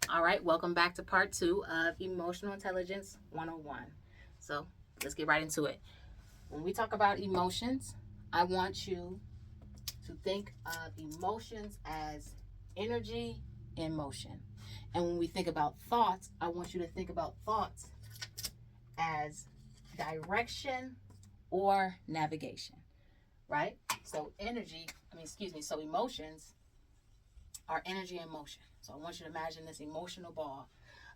All right, welcome back to part 2 of Emotional Intelligence 101. So let's get right into it. When we talk about emotions, I want you to think of emotions as energy in motion. And when we think about thoughts, I want you to think about thoughts as direction or navigation, right? So so emotions are energy in motion. So I want you to imagine this emotional ball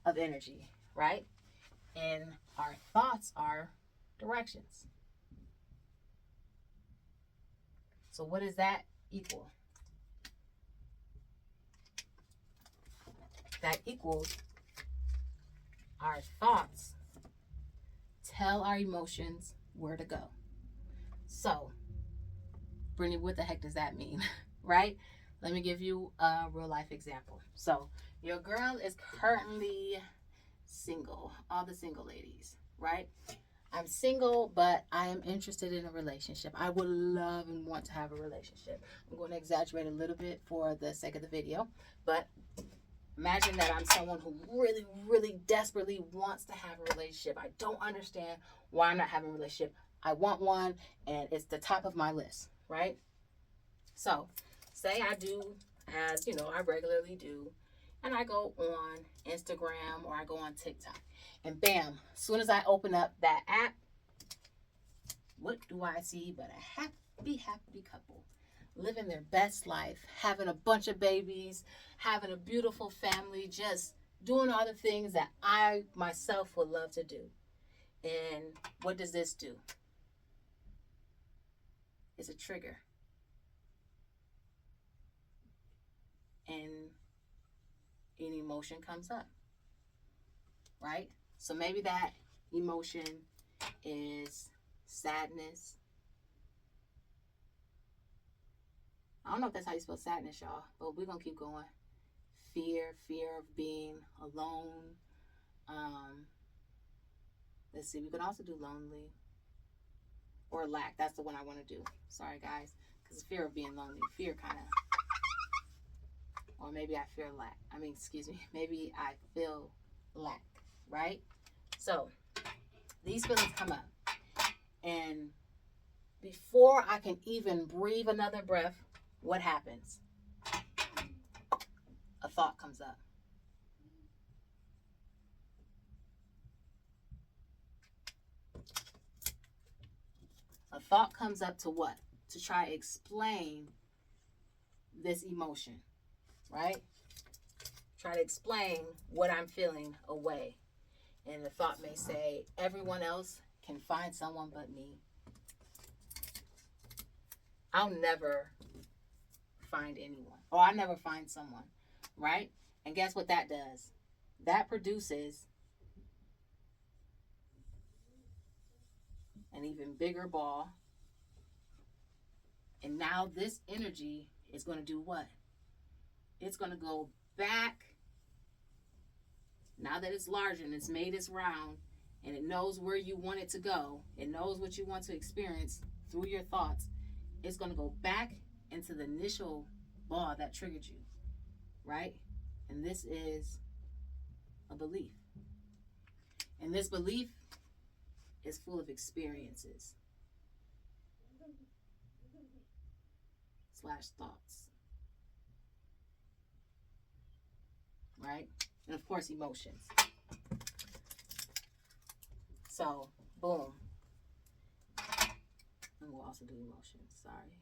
of energy, right? And our thoughts are directions. So what does that equal? That equals our thoughts tell our emotions where to go. So, Brittany, what the heck does that mean? Right? Let me give you a real life example. So, your girl is currently single, all the single ladies, right? I'm single, but I am interested in a relationship. I would love and want to have a relationship. I'm going to exaggerate a little bit for the sake of the video, but imagine that I'm someone who really, really desperately wants to have a relationship. I don't understand why I'm not having a relationship. I want one, and it's the top of my list, right? So, say I do, as I regularly do, and I go on Instagram or I go on TikTok, and bam, as soon as I open up that app, what do I see but a happy, happy couple living their best life, having a bunch of babies, having a beautiful family, just doing all the things that I myself would love to do. And what does this do? It's a trigger. And an emotion comes up, right? So maybe that emotion is sadness. I don't know if that's how you spell sadness, y'all, but we're going to keep going. Fear of being alone. Let's see, we could also do lonely or lack. That's the one I want to do. Sorry, guys, because fear of being lonely. Fear kind of, or maybe I fear lack. Maybe I feel lack, right? So these feelings come up, and before I can even breathe another breath, what happens? A thought comes up. A thought comes up to what? To try to explain this emotion, right? Try to explain what I'm feeling away. And the thought may say, everyone else can find someone but me. I'll never find anyone, or I'll never find someone, right? And guess what that does? That produces an even bigger ball. And now this energy is going to do what? It's going to go back. Now that it's larger and it's made its round and it knows where you want it to go, it knows what you want to experience through your thoughts, it's going to go back into the initial ball that triggered you, right? And this is a belief. And this belief is full of experiences / thoughts, right? And of course, emotions. So, boom. And we'll also do emotions. Sorry.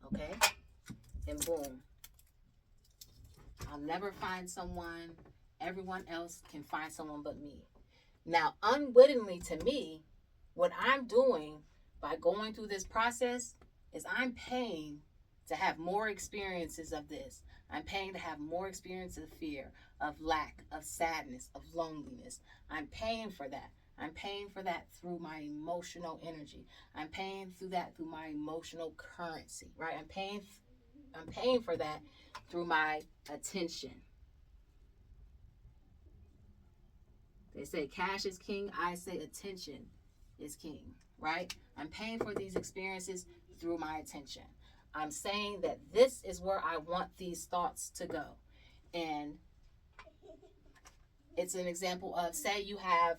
Okay? And boom. I'll never find someone. Everyone else can find someone but me. Now, unwittingly to me, what I'm doing by going through this process is I'm paying to have more experiences of this. I'm paying to have more experiences of fear, of lack, of sadness, of loneliness. I'm paying for that. I'm paying for that through my emotional energy. I'm paying through that through my emotional currency, right? I'm paying for that through my attention. They say cash is king. I say attention is king, right? I'm paying for these experiences through my attention. I'm saying that this is where I want these thoughts to go. And it's an example of, say you have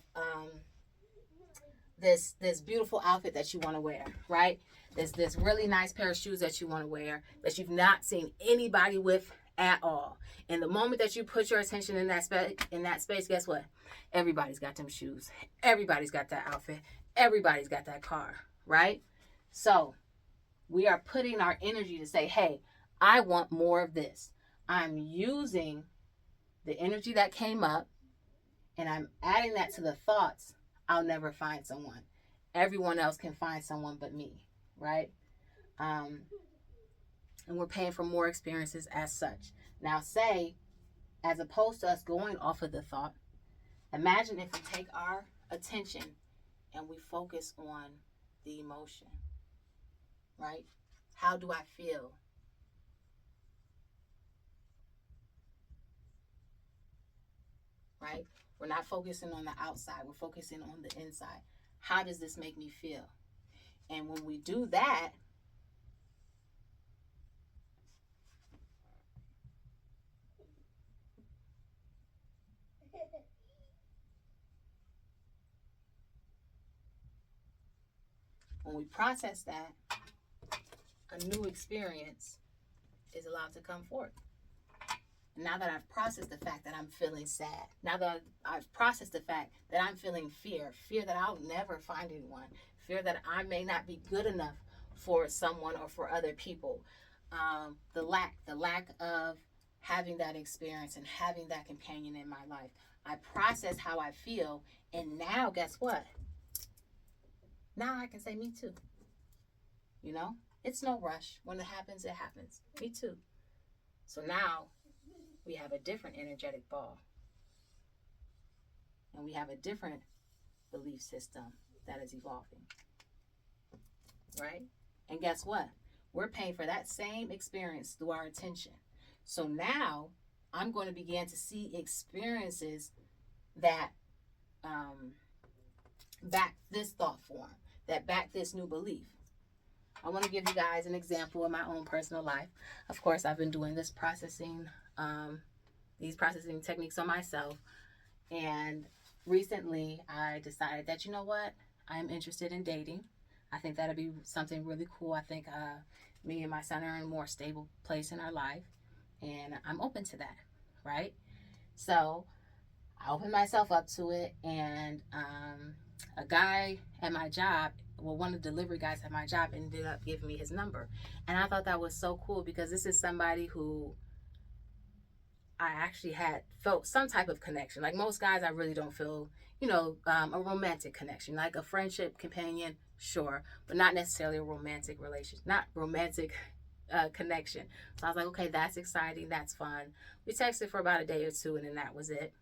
this beautiful outfit that you want to wear, right? There's this really nice pair of shoes that you want to wear that you've not seen anybody with at all. And the moment that you put your attention in that space, guess what? Everybody's got them shoes. Everybody's got that outfit. Everybody's got that car, right? So we are putting our energy to say, hey, I want more of this. I'm using the energy that came up and I'm adding that to the thoughts. I'll never find someone. Everyone else can find someone but me, right? Um, and we're paying for more experiences as such. Now, say, as opposed to us going off of the thought, imagine if we take our attention and we focus on the emotion, right? How do I feel? Right? We're not focusing on the outside, we're focusing on the inside. How does this make me feel? And when we do that, when we process that, a new experience is allowed to come forth. Now that I've processed the fact that I'm feeling sad, now that I've processed the fact that I'm feeling fear that I'll never find anyone, fear that I may not be good enough for someone or for other people, the lack of having that experience and having that companion in my life. I process how I feel, and now guess what? Now I can say me too. You know, it's no rush. When it happens, it happens. Me too. So now we have a different energetic ball, and we have a different belief system that is evolving, right? And guess what? We're paying for that same experience through our attention. So now I'm going to begin to see experiences that back this thought form, that back this new belief. I want to give you guys an example of my own personal life. Of course, I've been doing this processing, these processing techniques on myself. And recently I decided that, you know what? I'm interested in dating. I think that'll be something really cool. I think me and my son are in a more stable place in our life. And I'm open to that, right? So I opened myself up to it. And a guy at my job, well, one of the delivery guys at my job ended up giving me his number. And I thought that was so cool because this is somebody who I actually had felt some type of connection. Like most guys, I really don't feel, a romantic connection, like a friendship companion, sure, but not necessarily a romantic relation, not romantic connection. So I was like, okay, that's exciting, that's fun. We texted for about a day or two, and then that was it.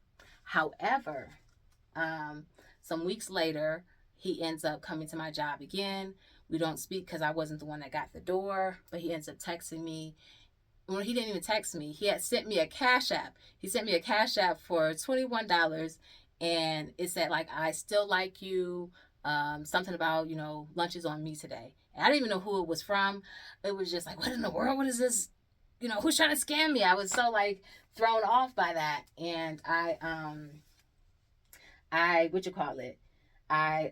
However, some weeks later, he ends up coming to my job again. We don't speak because I wasn't the one that got the door, but he ends up texting me. Well, he didn't even text me. He had sent me a Cash App. He sent me a Cash App for $21, and it said like, I still like you. Something about lunch is on me today. And I didn't even know who it was from. It was just like, what in the world? What is this? Who's trying to scam me? I was so like thrown off by that, and I what you call it? I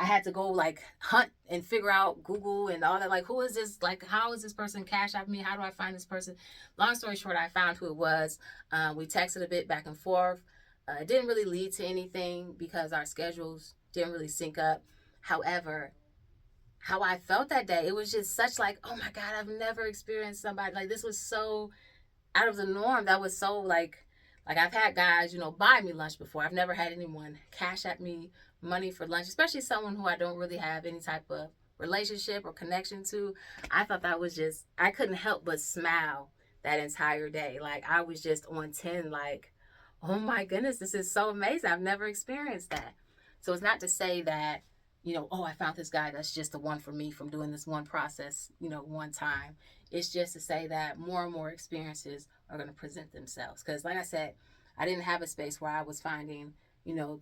I had to go like hunt and figure out Google and all that. Like, who is this? Like, how is this person Cash App me? How do I find this person? Long story short, I found who it was. We texted a bit back and forth. It didn't really lead to anything because our schedules didn't really sync up. However, how I felt that day, it was just such like, oh my God, I've never experienced somebody like this. Was so out of the norm. That was so like I've had guys, buy me lunch before. I've never had anyone Cash at me money for lunch, especially someone who I don't really have any type of relationship or connection to. I thought that was just, I couldn't help but smile that entire day. Like I was just on 10, like, oh my goodness, this is so amazing. I've never experienced that. So it's not to say that, oh, I found this guy that's just the one for me from doing this one process, one time. It's just to say that more and more experiences are going to present themselves. Because like I said, I didn't have a space where I was finding,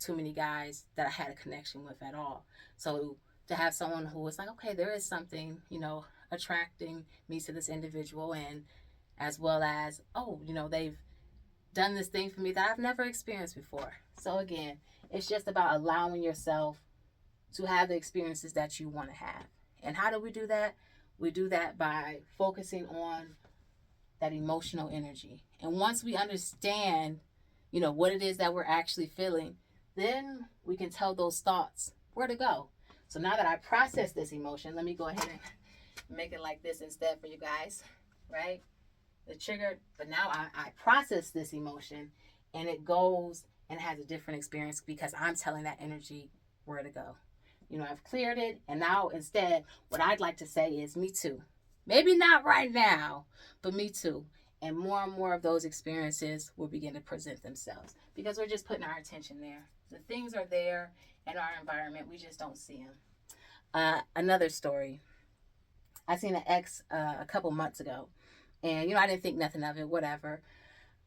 too many guys that I had a connection with at all. So to have someone who was like, okay, there is something, attracting me to this individual, and as well as, oh, they've done this thing for me that I've never experienced before. So again, it's just about allowing yourself to have the experiences that you want to have. And how do we do that? We do that by focusing on that emotional energy. And once we understand, what it is that we're actually feeling, then we can tell those thoughts where to go. So now that I process this emotion, let me go ahead and make it like this instead for you guys, right? The trigger, but now I process this emotion, and it goes and has a different experience because I'm telling that energy where to go. I've cleared it, and now instead, what I'd like to say is me too. Maybe not right now, but me too. And more of those experiences will begin to present themselves because we're just putting our attention there. The things are there in our environment. We just don't see them. Another story. I seen an ex a couple months ago, and I didn't think nothing of it, whatever.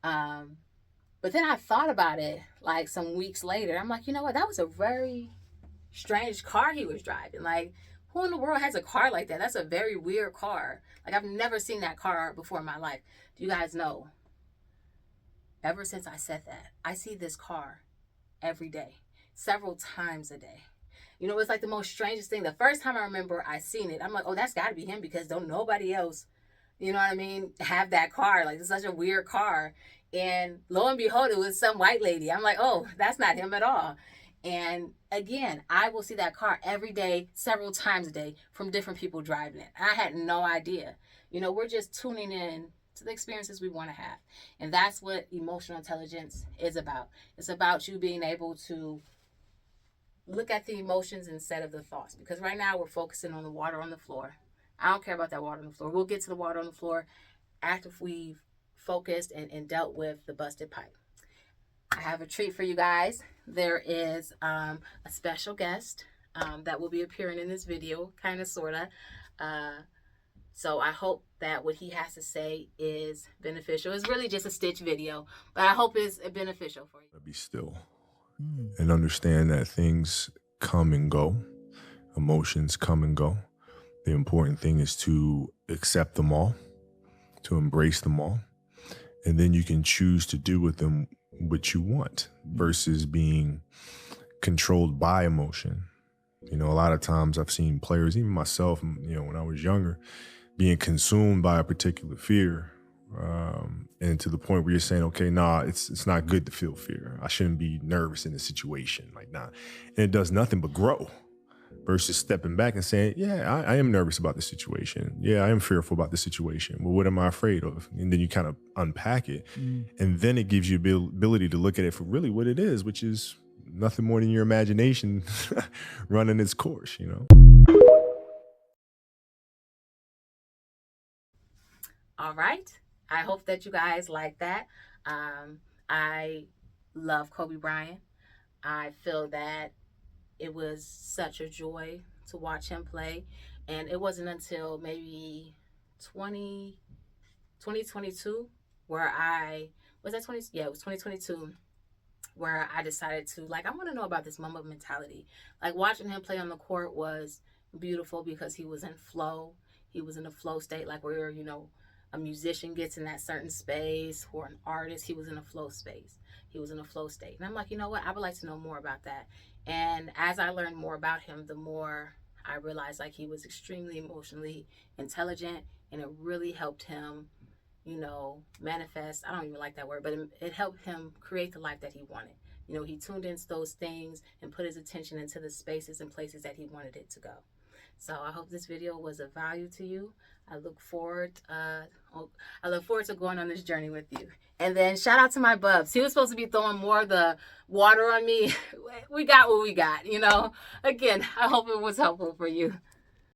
But then I thought about it like some weeks later. I'm like, you know what? That was a very strange car he was driving. Like, who in the world has a car like that? That's a very weird car. Like, I've never seen that car before in my life. Do you guys know? Ever since I said that, I see this car every day, several times a day. It's like the most strangest thing. The first time I remember I seen it, I'm like, oh, that's got to be him because don't nobody else, have that car. Like, it's such a weird car. And lo and behold, it was some white lady. I'm like, oh, that's not him at all. And again, I will see that car every day, several times a day from different people driving it. I had no idea. We're just tuning in to the experiences we want to have. And that's what emotional intelligence is about. It's about you being able to look at the emotions instead of the thoughts. Because right now we're focusing on the water on the floor. I don't care about that water on the floor. We'll get to the water on the floor after we've focused and dealt with the busted pipe. I have a treat for you guys. There is a special guest that will be appearing in this video, kind of, sort of. So I hope that what he has to say is beneficial. It's really just a stitch video, but I hope it's beneficial for you. Be still and understand that things come and go. Emotions come and go. The important thing is to accept them all, to embrace them all, and then you can choose to do with them what you want versus being controlled by emotion. A lot of times I've seen players, even myself, when I was younger, being consumed by a particular fear, and to the point where you're saying, okay, it's not good to feel fear. I shouldn't be nervous in a situation, like, nah. And it does nothing but grow. Versus stepping back and saying, yeah, I am nervous about the situation. Yeah, I am fearful about the situation. Well, what am I afraid of? And then you kind of unpack it. And then it gives you the ability to look at it for really what it is, which is nothing more than your imagination running its course, All right. I hope that you guys like that. I love Kobe Bryant. I feel that it was such a joy to watch him play. And it wasn't until maybe 2022 where it was 2022 where I decided to, I want to know about this Mamba mentality. Like, watching him play on the court was beautiful because he was in flow. He was in a flow state, like where, a musician gets in that certain space, or an artist, he was in a flow space. He was in a flow state. And I'm like, you know what? I would like to know more about that. And as I learned more about him, the more I realized he was extremely emotionally intelligent, and it really helped him, manifest. I don't even like that word, but it helped him create the life that he wanted. He tuned into those things and put his attention into the spaces and places that he wanted it to go. So I hope this video was of value to you. I look forward to going on this journey with you. And then shout out to my Bubs. He was supposed to be throwing more of the water on me. We got what we got, Again, I hope it was helpful for you.